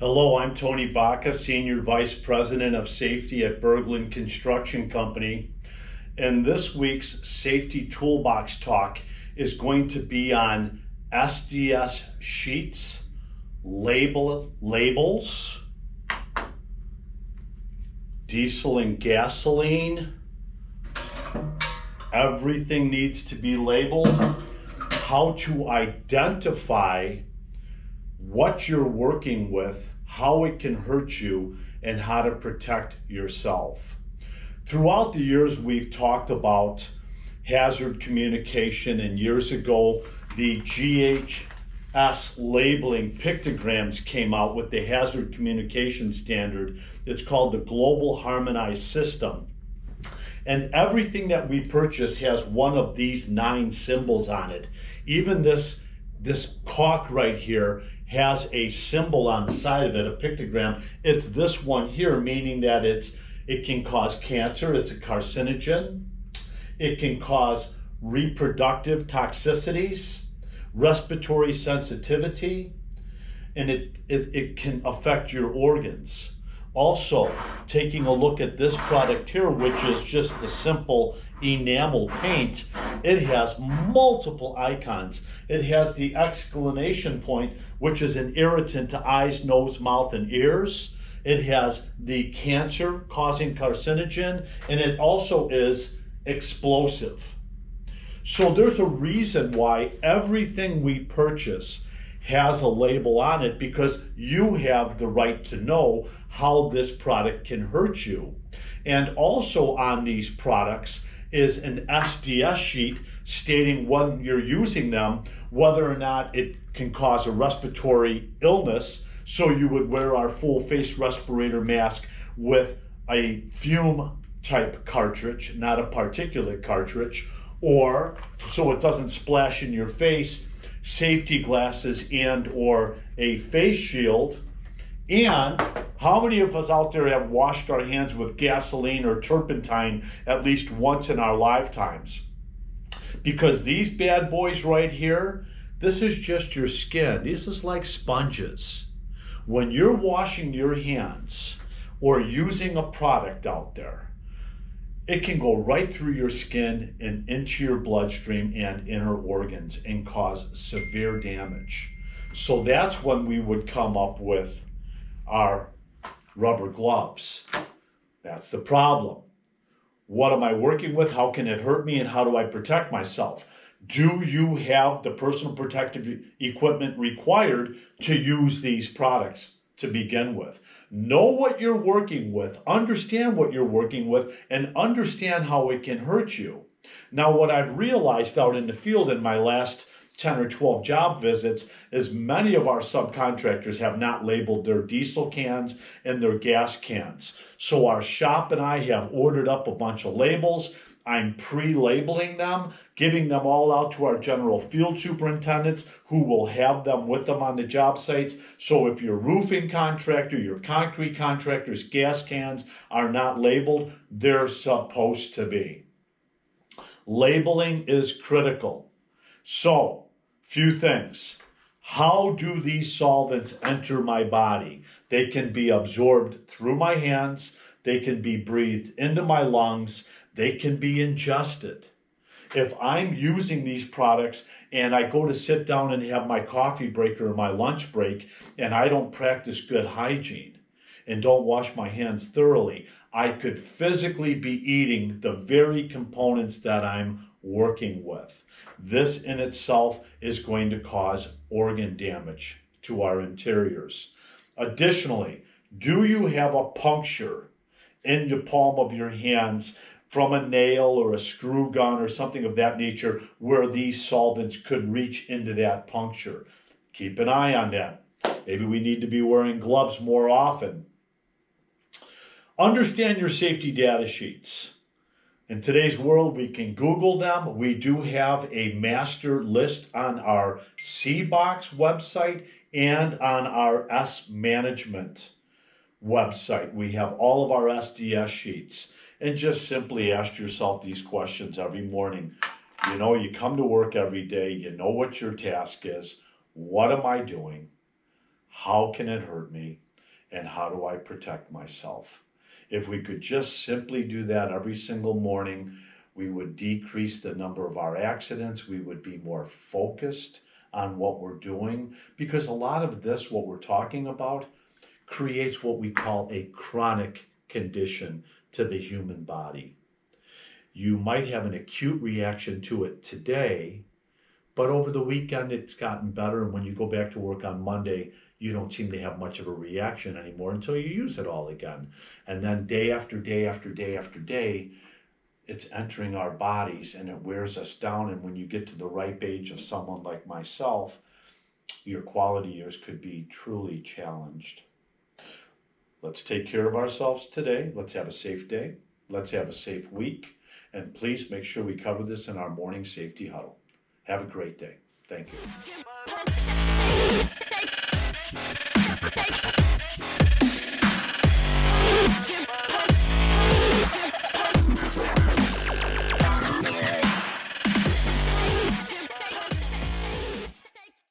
Hello, I'm Tony Baca, Senior Vice President of Safety at Berglund Construction Company. And this week's Safety Toolbox talk is going to be on SDS sheets, labels, diesel and gasoline. Everything needs to be labeled. How to identify what you're working with, how it can hurt you, and how to protect yourself. Throughout the years, we've talked about hazard communication, and years ago, the GHS labeling pictograms came out with the hazard communication standard. It's called the Global Harmonized System. And everything that we purchase has one of these 9 symbols on it. Even this caulk right here has a symbol on the side of it, a pictogram. It's this one here, meaning that it can cause cancer, it's a carcinogen, it can cause reproductive toxicities, respiratory sensitivity, and it can affect your organs. Also, taking a look at this product here, which is just the simple enamel paint, it has multiple icons. It has the exclamation point, which is an irritant to eyes, nose, mouth, and ears. It has the cancer-causing carcinogen, and it also is explosive. So there's a reason why everything we purchase has a label on it, because you have the right to know how this product can hurt you. And also on these products is an SDS sheet stating when you're using them, whether or not it can cause a respiratory illness. So you would wear our full face respirator mask with a fume type cartridge, not a particulate cartridge, or so it doesn't splash in your face, safety glasses and or a face shield. And how many of us out there have washed our hands with gasoline or turpentine at least once in our lifetimes? Because these bad boys right here, this is just your skin. This is like sponges. When you're washing your hands or using a product out there, it can go right through your skin and into your bloodstream and inner organs and cause severe damage. So that's when we would come up with our rubber gloves. That's the problem. What am I working with? How can it hurt me? And how do I protect myself? Do you have the personal protective equipment required to use these products to begin with? Know what you're working with, understand what you're working with, and understand how it can hurt you. Now, what I've realized out in the field in my last 10 or 12 job visits is many of our subcontractors have not labeled their diesel cans and their gas cans. So our shop and I have ordered up a bunch of labels. I'm pre-labeling them, giving them all out to our general field superintendents who will have them with them on the job sites. So if your roofing contractor, your concrete contractor's gas cans are not labeled, they're supposed to be. Labeling is critical. So, few things. How do these solvents enter my body? They can be absorbed through my hands. They can be breathed into my lungs. They can be ingested. If I'm using these products and I go to sit down and have my coffee break or my lunch break and I don't practice good hygiene and don't wash my hands thoroughly, I could physically be eating the very components that I'm working with. This in itself is going to cause organ damage to our interiors. Additionally, do you have a puncture in the palm of your hands from a nail or a screw gun or something of that nature where these solvents could reach into that puncture? Keep an eye on that. Maybe we need to be wearing gloves more often. Understand your safety data sheets. In today's world, we can Google them. We do have a master list on our C-Box website and on our S-Management website. We have all of our SDS sheets. And just simply ask yourself these questions every morning. You know, you come to work every day. You know what your task is. What am I doing? How can it hurt me? and how do I protect myself? If we could just simply do that every single morning, we would decrease the number of our accidents. We would be more focused on what we're doing, because a lot of this, what we're talking about, creates what we call a chronic condition to the human body. You might have an acute reaction to it today, but over the weekend it's gotten better, and when you go back to work on Monday, you don't seem to have much of a reaction anymore until you use it all again. And then day after day after day after day, it's entering our bodies and it wears us down. And when you get to the ripe age of someone like myself, your quality years could be truly challenged. Let's take care of ourselves today. Let's have a safe day. Let's have a safe week. And please make sure we cover this in our morning safety huddle. Have a great day. Thank you.